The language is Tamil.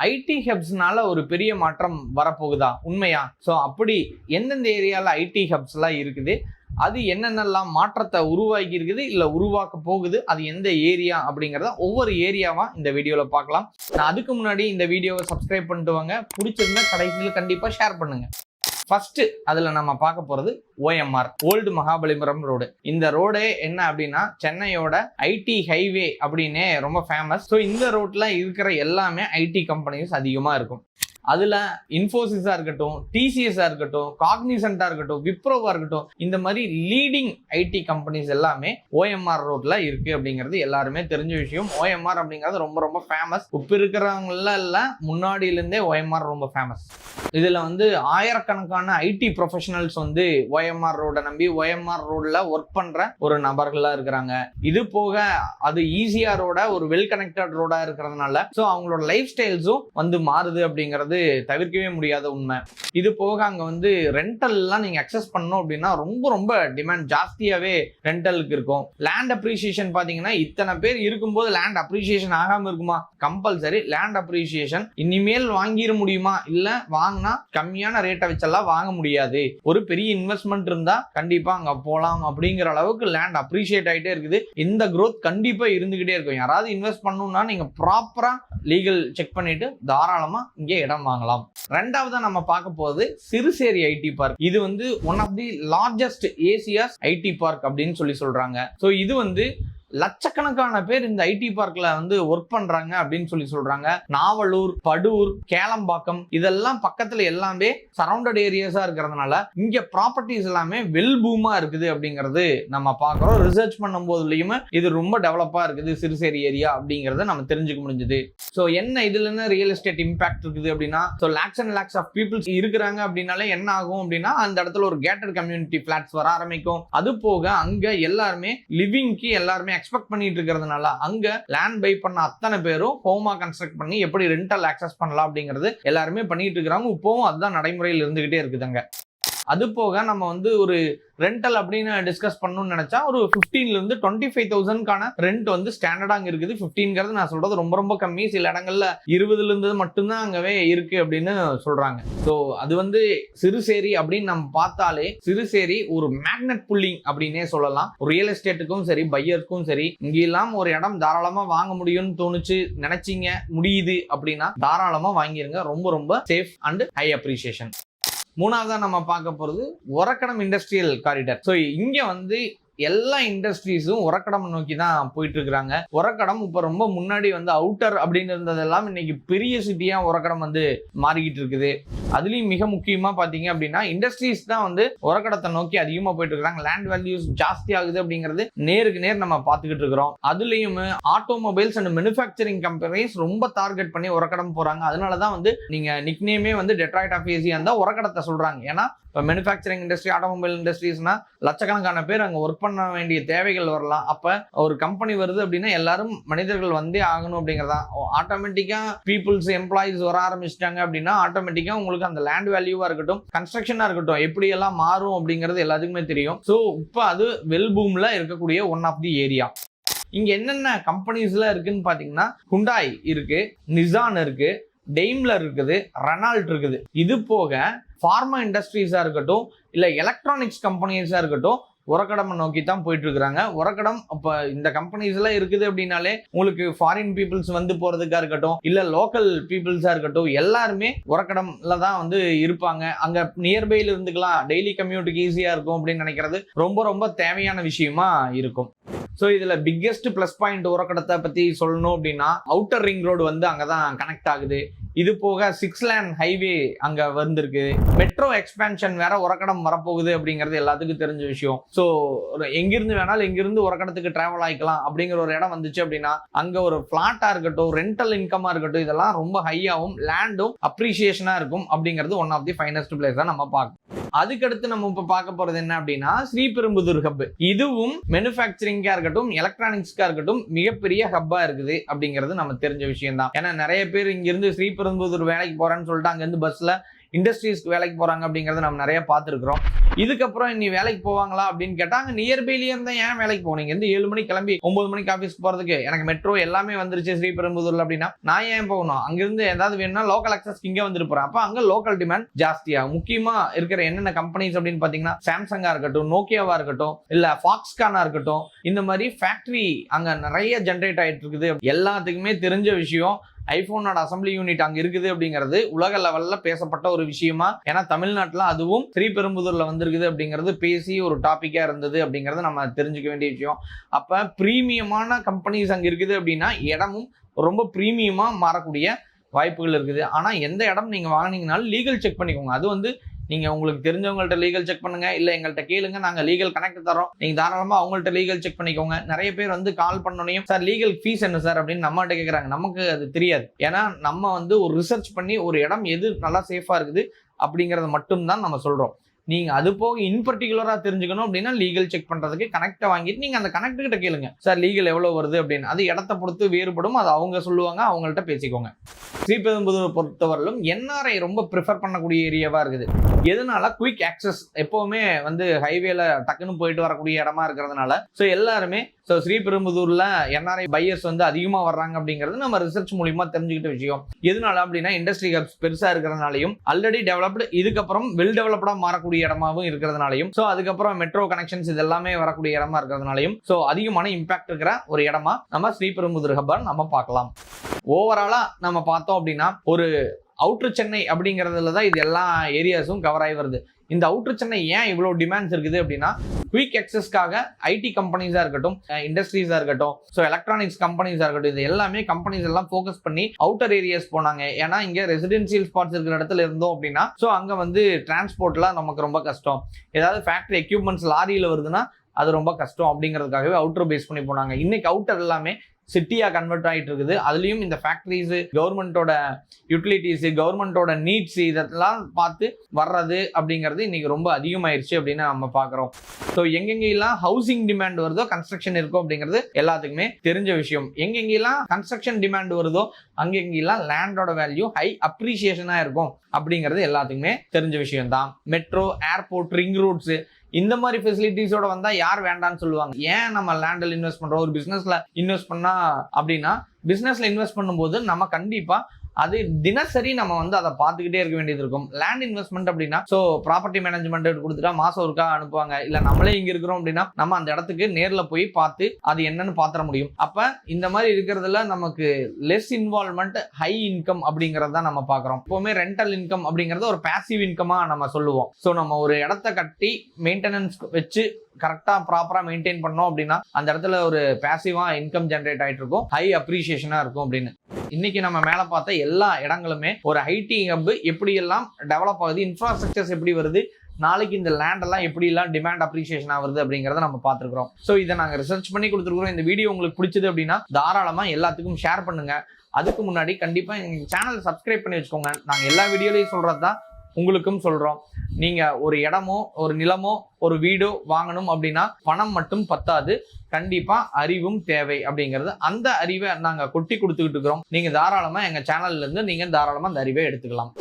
ஐடி ஹப்ஸ்னால ஒரு பெரிய மாற்றம் வரப்போகுதா? உண்மையா? ஸோ அப்படி எந்தெந்த ஏரியாவில் ஐடி ஹப்ஸ்லாம் இருக்குது, அது என்னென்னலாம் மாற்றத்தை உருவாக்கி இருக்குது, இல்லை உருவாக்க போகுது, அது எந்த ஏரியா அப்படிங்கிறத ஒவ்வொரு ஏரியாவா இந்த வீடியோவில் பார்க்கலாம். நான் அதுக்கு முன்னாடி இந்த வீடியோவை சப்ஸ்கிரைப் பண்ணிட்டு வாங்க. பிடிச்சிருந்தா கடைசியில் கண்டிப்பாக ஷேர் பண்ணுங்க. ஃபர்ஸ்ட் அதுல நம்ம பார்க்க போறது OMR, ஓல்டு மகாபலிபுரம் ரோடு. இந்த ரோடே என்ன அப்படின்னா சென்னையோட ஐடி ஹைவே அப்படின்னே ரொம்ப ஃபேமஸ். ஸோ இந்த ரோட்ல இருக்கிற எல்லாமே ஐடி கம்பெனிஸ் அதிகமா இருக்கும். அதுல இன்ஃபோசிஸா இருக்கட்டும், டிசிஎஸ்ஸா இருக்கட்டும், காக்னிசன்டா இருக்கட்டும், விப்ரோவா இருக்கட்டும், இந்த மாதிரி லீடிங் ஐடி கம்பெனிஸ் எல்லாமே OMR ரோட்ல இருக்கு அப்படிங்கிறது எல்லாருமே தெரிஞ்ச விஷயம். OMR அப்படிங்கிறது ரொம்ப ரொம்ப ஃபேமஸ். இப்ப இருக்கிறவங்கள இல்ல, முன்னாடியில இருந்தே OMR ரொம்ப ஃபேமஸ். இதுல ஆயிரக்கணக்கான ஐடி ப்ரொஃபஷனல்ஸ் OMR ரோட நம்பி OMR ரோட்ல ஒர்க் பண்ற ஒரு நபர்களா இருக்கிறாங்க. இது போக அது ஈஸியா ரோட ஒரு வெல் கனெக்டட் ரோடா இருக்கிறதுனால ஸோ அவங்களோட லைஃப் ஸ்டைல்ஸும் மாறுது அப்படிங்கிறது தவிர்க்கவே முடியாத உண்மை. இது போக அங்க ரெண்டல் எல்லாம் நீங்க அக்சஸ் பண்ணணும் அப்படின்னா ரொம்ப ரொம்ப டிமாண்ட் ஜாஸ்தியாவே ரெண்டலுக்கு இருக்கும். லேண்ட் அப்ரிசியேஷன் பாத்தீங்கன்னா இத்தனை பேர் இருக்கும்போது லேண்ட் அப்ரிசியேஷன் ஆகாம இருக்குமா? கம்பல்சரி லேண்ட் அப்ரிசியேஷன் இனிமேல் வாங்கிட முடியுமா? இல்ல வாங்கினா கம்மியான ரேட்டை வச்செல்லாம் வாங்க முடியாது. ஒரு பெரிய இன்வெஸ்ட்மெண்ட் இருந்தா கண்டிப்பா அங்க போலாம் அப்படிங்கிற அளவுக்கு லேண்ட் அப்ரிசியேட் ஆயிட்டே இருக்குது. இந்த growth கண்டிப்பா இருந்துகிட்டே இருக்கும். யாராவது இன்வெஸ்ட் பண்ணணும்னா நீங்க ப்ராப்பரா லீகல் செக் பண்ணிட்டு தாராளமா இங்கே இடம் வாங்கலாம். ரெண்டாவதா நம்ம பார்க்க போறது சிறுசேரி ஐடி பார்க். இது one of the largest Asia's IT park அப்படின்னு சொல்றாங்க. ஸோ இது லட்சக்கணக்கான பேர் இந்த ஐடி பார்க்ல ஒர்க் பண்றாங்க அப்படின்னு சொல்றாங்க. நாவலூர், படூர், கேளம்பாக்கம் இதெல்லாம் பக்கத்துல எல்லாமே சரௌண்டட் ஏரியாஸா இருக்கிறதுனால இங்க ப்ராப்பர்ட்டிஸ் எல்லாமே வெல் பூமா இருக்குது அப்படிங்கிறது நம்ம பார்க்கிறோம். ரிசர்ச் பண்ணும் போதுலயுமே இது ரொம்ப டெவலப்பா இருக்குது சிறுசேரி ஏரியா அப்படிங்கறத நம்ம தெரிஞ்சுக்க முடிஞ்சது. ஸோ என்ன இதுல என்ன ரியல் எஸ்டேட் இம்பாக்ட் இருக்குது அப்படின்னா, so lakhs and lakhs of peoples இருக்கிறாங்க அப்படின்னாலே என்ன ஆகும் அப்படின்னா அந்த இடத்துல ஒரு கேட்டட் கம்யூனிட்டி பிளாட்ஸ் வர ஆரம்பிக்கும். அது போக அங்க எல்லாருமே லிவிங்க்கு எல்லாருமே எக்ஸ்பெக்ட் பண்ணிட்டு இருக்கிறதுனால அங்க லேண்ட் பை பண்ண அத்தனை பேரும் ஹோமா கன்ஸ்ட்ரக்ட் பண்ணி எப்படி ரெண்டல் ஆக்சஸ் பண்ணலாம் அப்படிங்கிறது எல்லாருமே பண்ணிட்டு இருக்கிறாங்க. இப்போவும் அதுதான் நடைமுறையில் இருந்துகிட்டே இருக்குதுங்க. அது போக நம்ம ஒரு ரெண்டல் அப்படின்னு டிஸ்கஸ் பண்ணணும்னு நினைச்சா ஒரு 15,000 இருந்து 25,000 ரெண்ட் ஸ்டாண்டர்டா அங்க இருக்குது. 15 நான் சொல்றது ரொம்ப ரொம்ப கம்மி. சில இடங்கள்ல 20 இருந்து மட்டும்தான் அங்கவே இருக்கு அப்படின்னு சொல்றாங்க. ஸோ அது சிறுசேரி அப்படின்னு நம்ம பார்த்தாலே சிறுசேரி ஒரு மேக்னெட் புல்லிங் அப்படின்னே சொல்லலாம். ரியல் எஸ்டேட்டுக்கும் சரி, பையருக்கும் சரி, இங்கெல்லாம் ஒரு இடம் தாராளமா வாங்க முடியும்னு தோணுச்சு, நினைச்சீங்க முடியுது அப்படின்னா தாராளமா வாங்கிருங்க. ரொம்ப ரொம்ப சேஃப் அண்ட் ஹை அப்ரிசியேஷன். மூணாவதா நம்ம பார்க்க போறது ஒரக்கடம் இண்டஸ்ட்ரியல் காரிடர். ஸோ இங்க எல்லா இண்டஸ்ட்ரீஸும் ஒரக்கடம் நோக்கி தான் போயிட்டு இருக்கிறாங்க. ஒரக்கடம் இப்ப ரொம்ப முன்னாடி அவுட்டர் அப்படின்னு இருந்ததெல்லாம் இன்னைக்கு பெரிய சிட்டியா ஒரக்கடம் மாறிக்கிட்டு இருக்குது. அதுலயும் மிக முக்கியமா பாத்தீங்க அப்படின்னா இண்டஸ்ட்ரீஸ் தான் ஒரக்கடத்தை நோக்கி அதிகமா போயிட்டு இருக்காங்க. லேண்ட் வேல்யூஸ் ஜாஸ்தி ஆகுது அப்படிங்கிறது நேருக்கு நேர் நம்ம பார்த்துக்கிட்டு இருக்கிறோம். அதுலயும் ஆட்டோமொபைல்ஸ் அண்ட் மேனுஃபேக்சரிங் கம்பெனிஸ் ரொம்ப டார்கெட் பண்ணி ஒரக்கடம் போறாங்க. அதனாலதான் நீங்க நிக்நேமே டெட்ராய்ட் ஆஃப் ஏசியா தான் ஒரக்கடத்தை சொல்றாங்க. ஏன்னா இப்போ மேனுஃபேக்சரிங் இண்டஸ்ட்ரி, ஆட்டோமொபைல் இண்டஸ்ட்ரீஸ்னா லட்சக்கணக்கான பேர் அங்கே ஒர்க் பண்ண வேண்டிய தேவைகள் வரலாம். அப்போ ஒரு கம்பெனி வருது அப்படின்னா எல்லாரும் மனிதர்கள் வந்தே ஆகணும் அப்படிங்கிறதா. ஆட்டோமேட்டிக்காக பீப்புள்ஸ் எம்ப்ளாயிஸ் வர ஆரம்பிச்சிட்டாங்க அப்படின்னா ஆட்டோமேட்டிக்காக உங்களுக்கு அந்த லேண்ட் வேல்யூவாக இருக்கட்டும், கன்ஸ்ட்ரக்ஷனாக இருக்கட்டும், எப்படி எல்லாம் மாறும் அப்படிங்கிறது எல்லாத்துக்குமே தெரியும். ஸோ இப்போ அது வெல் பூம்ல இருக்கக்கூடிய ஒன் ஆஃப் தி ஏரியா. இங்க என்னென்ன கம்பெனிஸ்லாம் இருக்குன்னு பார்த்தீங்கன்னா ஹுண்டாய் இருக்கு, நிசான் இருக்கு, டெய்ம்லர் இருக்குது, ரெனால்ட் இருக்குது. இது போக ஃபார்மா இண்டஸ்ட்ரீஸா இருக்கட்டும், இல்ல எலக்ட்ரானிக்ஸ் கம்பெனிஸா இருக்கட்டும், ஒரக்கடம் நோக்கி தான் போயிட்டு இருக்காங்க. ஒரக்கடம் அப்ப இந்த கம்பெனிஸ் எல்லாம் இருக்குது அப்படின்னாலே உங்களுக்கு ஃபாரின் பீப்புள்ஸ் போறதுக்கா இருக்கட்டும், இல்ல லோக்கல் பீப்புள்ஸா இருக்கட்டும், எல்லாருமே ஒரக்கடம்ல தான் இருப்பாங்க. அங்க நியர்பைல இருந்துக்கலாம், டெய்லி கம்யூட்டுக்கு ஈஸியா இருக்கும் அப்படின்னு நினைக்கிறது ரொம்ப ரொம்ப தேவையான விஷயமா இருக்கும். ஸோ இதுல பிக்கெஸ்ட் பிளஸ் பாயிண்ட் ஒரக்கடத்தை பத்தி சொல்லணும் அப்படின்னா அவுட்டர் ரிங் ரோடு அங்கதான் கனெக்ட் ஆகுது. இது போக 6 லேன் ஹைவே அங்க வந்திருக்கு. மெட்ரோ எக்ஸ்பேன்ஷன் வேற ஒரக்கடம் வரப்போகுது அப்படிங்கிறது எல்லாத்துக்கும் தெரிஞ்ச விஷயம். ஸோ எங்கிருந்து வேணாலும் எங்கிருந்து ஒரக்கடத்துக்கு டிராவல் ஆகிக்கலாம் அப்படிங்கிற ஒரு இடம் வந்துச்சு அப்படின்னா அங்க ஒரு பிளாட்டா இருக்கட்டும், ரெண்டல் இன்கமா இருக்கட்டும், இதெல்லாம் ரொம்ப ஹையாவும் லேண்டும் அப்ரிசியேஷனா இருக்கும் அப்படிங்கிறது one of the finest place தான் நம்ம பார்க்கணும். அதுக்கடுத்து நம்ம இப்ப பார்க்க போறது என்ன அப்படின்னா ஸ்ரீபெரும்புதூர் ஹப். இதுவும் மேனுஃபேக்சரிங்கா இருக்கட்டும், எலக்ட்ரானிக்ஸ்கா இருக்கட்டும் மிகப்பெரிய ஹப்பா இருக்குது அப்படிங்கிறது நம்ம தெரிஞ்ச விஷயம் தான். ஏன்னா நிறைய பேர் இங்கிருந்து ஸ்ரீபெரும்புதூர் வேலைக்கு போறேன்னு சொல்லிட்டு அங்கிருந்து பஸ்ல இண்டஸ்ட்ரீஸ்க்கு வேலைக்கு போறாங்க அப்படிங்கறத நம்ம நிறைய பார்த்துருக்கிறோம். இதுக்கப்புறம் இனி வேலைக்கு போவாங்களா அப்படின்னு கேட்டா அங்க நியர்பைலயே இருந்தா ஏன் வேலைக்கு போனீங்க? இந்த 7 மணிக்கு கிளம்பி 9 மணிக்கு ஆஃபீஸ் போறதுக்கு எனக்கு மெட்ரோ எல்லாமே வந்துருச்சு ஸ்ரீபெரும்புதூர்ல அப்படின்னா நான் ஏன் போகணும்? அங்கிருந்து ஏதாவது வேணும்னா லோக்கல் அக்சஸ் இங்க வந்துட்டு போறேன். அப்ப அங்க லோக்கல் டிமாண்ட் ஜாஸ்தியா. முக்கியமா இருக்கிற என்னென்ன கம்பெனிஸ் அப்படின்னு பாத்தீங்கன்னா சாம்சங்கா இருக்கட்டும், நோக்கியாவா இருக்கட்டும், இல்ல ஃபாக்ஸ்கானா இருக்கட்டும், இந்த மாதிரி ஃபேக்டரி அங்க நிறைய ஜென்ரேட் ஆயிட்டு இருக்குது. எல்லாத்துக்குமே தெரிஞ்ச விஷயம் ஐபோனோட அசம்பிளி யூனிட் அங்க இருக்குது அப்படிங்கிறது உலக லெவல்ல பேசப்பட்ட ஒரு விஷயமா. ஏன்னா தமிழ்நாட்டுல அதுவும் ஸ்ரீபெரும்புதூர்ல வந்திருக்குது அப்படிங்கிறது பேசி ஒரு டாபிக்கா இருந்தது அப்படிங்கறது நம்ம தெரிஞ்சுக்க வேண்டிய விஷயம். அப்ப பிரீமியமான கம்பெனிஸ் அங்க இருக்குது அப்படின்னா இடமும் ரொம்ப பிரீமியமா மாறக்கூடிய வாய்ப்புகள் இருக்குது. ஆனா எந்த இடம் நீங்க வாங்கினீங்கனாலும் லீகல் செக் பண்ணிக்கோங்க. அது வந்து நீங்க உங்களுக்கு தெரிஞ்சவங்கள்ட்ட லீகல் செக் பண்ணுங்க, இல்ல எங்கள்கிட்ட கேளுங்க, நாங்க லீகல் கனெக்ட் தரோம், நீங்க தாராளமா அவங்கள்ட்ட லீகல் செக் பண்ணிக்கோங்க. நிறைய பேர் வந்து கால் பண்ணோனையும் சார் லீகல் ஃபீஸ் என்ன சார் அப்படின்னு நம்மகிட்ட கேட்கறாங்க. நமக்கு அது தெரியாது. ஏன்னா நம்ம வந்து ஒரு ரிசர்ச் பண்ணி ஒரு இடம் எது நல்லா சேஃபா இருக்குது அப்படிங்கறத மட்டும்தான் நம்ம சொல்றோம். நீங்க அது போக இன் பர்டிகுலரா தெரிஞ்சுக்கணும் அப்படின்னா லீகல் செக் பண்றதுக்கு கனெக்டை வாங்கிட்டு நீங்க அந்த கனெக்ட் கிட்ட கேளுங்க, சார் லீகல் எவ்வளவு வருது அப்படின்னு. அது இடத்தை பொறுத்து வேறுபடும், அது அவங்க சொல்லுவாங்க, அவங்கள்ட்ட பேசிக்கோங்க. ஸ்ரீபெரும்புதூர் பொறுத்தவரையிலும் என்ஆர்ஐ ரொம்ப ப்ரிஃபர் பண்ணக்கூடிய ஏரியாவா இருக்குது. எதனால? குயிக் ஆக்சஸ், எப்பவுமே வந்து ஹைவேல டக்குன்னு போயிட்டு வரக்கூடிய இடமா இருக்கிறதுனால ஸோ எல்லாருமே ஸ்ரீபெரும்புதூர்ல என்ஆர்ஐ பையர்ஸ் வந்து அதிகமா வர்றாங்க அப்படிங்கிறது நம்ம ரிசர்ச் மூலியமா தெரிஞ்சுக்கிட்ட விஷயம். எதனால அப்படின்னா இண்டஸ்ட்ரி ஹப்ஸ் பெருசா இருக்கிறதுனாலையும் ஆல்ரெடி டெவலப்டு இதுக்கப்புறம் வெல் டெவலப்டா மாறக்கூடிய இடமாவும் இருக்கிறதுனாலையும் ஸோ அதுக்கப்புறம் மெட்ரோ கனெக்ஷன்ஸ் இது எல்லாமே வரக்கூடிய இடமா இருக்கிறதுனாலையும் ஸோ அதிகமான இம்பாக்ட் இருக்கிற ஒரு இடமா நம்ம ஸ்ரீபெரும்புதூர் ஹப்பை நம்ம பார்க்கலாம். ஓவராலா நம்ம பார்த்தோம் அப்படின்னா ஒரு அவுட்டர் சென்னை அப்படிங்கிறதுல தான் இது எல்லா ஏரியாஸும் கவர் ஆகி வருது. இந்த அவுட்டர் சென்னை ஏன் இவ்வளவு டிமாண்ட்ஸ் இருக்குது அப்படின்னா குயிக் எக்ஸஸ்க்காக ஐடி கம்பெனிஸா இருக்கட்டும், இண்டஸ்ட்ரீஸா இருக்கட்டும், ஸோ எலக்ட்ரானிக்ஸ் கம்பெனிஸா இருக்கட்டும், இது எல்லாமே கம்பெனிஸ் எல்லாம் ஃபோக்கஸ் பண்ணி அவுட்டர் ஏரியாஸ் போனாங்க. ஏன்னா இங்க ரெசிடென்சியல் ஸ்பாட்ஸ் இருக்கிற இடத்துல இருந்தோம் அப்படின்னா ஸோ அங்க வந்து டிரான்ஸ்போர்ட்லாம் நமக்கு ரொம்ப கஷ்டம். ஏதாவது ஃபேக்டரி எக்யூப்மெண்ட்ஸ் லாரியில வருதுன்னா அது ரொம்ப கஷ்டம் அப்படிங்கிறதுக்காகவே அவுட்டர் பேஸ் பண்ணி போனாங்க. இன்னைக்கு அவுட்டர் எல்லாமே சிட்டியா கன்வெர்ட் ஆகிட்டு இருக்குது. அதுலயும் இந்த ஃபேக்டரிஸ், கவர்மெண்டோட யூட்டிலிட்டிஸ், கவர்மெண்டோட நீட்ஸ் இதெல்லாம் பார்த்து வர்றது அப்படிங்கிறது இன்னைக்கு ரொம்ப அதிகமாயிருச்சு அப்படின்னு நம்ம பாக்குறோம். ஸோ எங்கெங்கெல்லாம் ஹவுசிங் டிமாண்ட் வருதோ கன்ஸ்ட்ரக்ஷன் இருக்கும் அப்படிங்கிறது எல்லாத்துக்குமே தெரிஞ்ச விஷயம். எங்கெங்கெல்லாம் கன்ஸ்ட்ரக்ஷன் டிமாண்ட் வருதோ அங்கெங்கெல்லாம் லேண்டோட வேல்யூ ஹை அப்ரிசியேஷனா இருக்கும் அப்படிங்கிறது எல்லாத்துக்குமே தெரிஞ்ச விஷயம் தான். மெட்ரோ, ஏர்போர்ட், ரிங் ரோட்ஸ் இந்த மாதிரி ஃபெசிலிட்டிஸோட வந்தா யார் வேண்டான்னு சொல்லுவாங்க? ஏன் நம்ம லேண்டில் இன்வெஸ்ட் பண்றோம், ஒரு பிசினஸ்ல இன்வெஸ்ட் பண்ணா அப்படின்னா பிசினஸ்ல இன்வெஸ்ட் பண்ணும்போது நம்ம கண்டிப்பா அது தினசரி நம்ம வந்து அதை பார்த்துக்கிட்டே இருக்க வேண்டியது இருக்கும். லேண்ட் இன்வெஸ்ட்மெண்ட் அப்படின்னா ஸோ ப்ராப்பர்ட்டி மேனேஜ்மெண்ட் கொடுத்துட்டா மாசம் ஒருக்கா அனுப்புவாங்க. இல்ல நம்மளே இங்க இருக்கிறோம் அப்படின்னா நம்ம அந்த இடத்துக்கு நேர்ல போய் பார்த்து அது என்னன்னு பாத்திர முடியும். அப்ப இந்த மாதிரி இருக்கிறதுல நமக்கு லெஸ் இன்வால்வ்மெண்ட், ஹை இன்கம் அப்படிங்கறத நம்ம பாக்குறோம். எப்பவுமே ரெண்டல் இன்கம் அப்படிங்கறது ஒரு பாசிவ் இன்கமா நம்ம சொல்லுவோம். ஸோ நம்ம ஒரு இடத்த கட்டி மெயின்டெனன்ஸ் வச்சு கரெக்டா ப்ராப்பரா மெயின்டைன் பண்ணோம் அப்படின்னா அந்த இடத்துல ஒரு பாசிவா இன்கம் ஜென்ரேட் ஆயிட்டு இருக்கும், ஹை அப்ரிசியேஷனா இருக்கும் அப்படின்னு. இன்னைக்கு நம்ம மேல பார்த்த எல்லா இடங்களுமே ஒரு ஐடி ஹப் எப்படி எல்லாம் டெவலப் ஆகுது, இன்ஃப்ராஸ்ட்ரக்சர்ஸ் எப்படி வருது, நாளைக்கு இந்த லேண்ட் எல்லாம் எப்படி எல்லாம் டிமாண்ட் அப்ரிசியேஷன் ஆகுது அப்படிங்கறத நம்ம பார்த்துருக்கோம். ஸோ இதை நாங்க ரிசர்ச் பண்ணி கொடுத்துருக்கோம். இந்த வீடியோ உங்களுக்கு பிடிச்சது அப்படின்னா தாராளமா எல்லாத்துக்கும் ஷேர் பண்ணுங்க. அதுக்கு முன்னாடி கண்டிப்பா எங்க சேனல் சப்ஸ்கிரைப் பண்ணி வச்சுக்கோங்க. நாங்க எல்லா வீடியோலையும் சொல்றதுதான் உங்களுக்கும் சொல்றோம். நீங்க ஒரு இடமோ ஒரு நிலமோ ஒரு வீடோ வாங்கணும் அப்படின்னா பணம் மட்டும் பத்தாது, கண்டிப்பா அறிவும் தேவை அப்படிங்கிறது. அந்த அறிவை நாங்க கொட்டி கொடுத்துக்கிட்டு இருக்கிறோம். நீங்க தாராளமா எங்க சேனல்ல இருந்து நீங்க தாராளமா அந்த அறிவை எடுத்துக்கலாம்.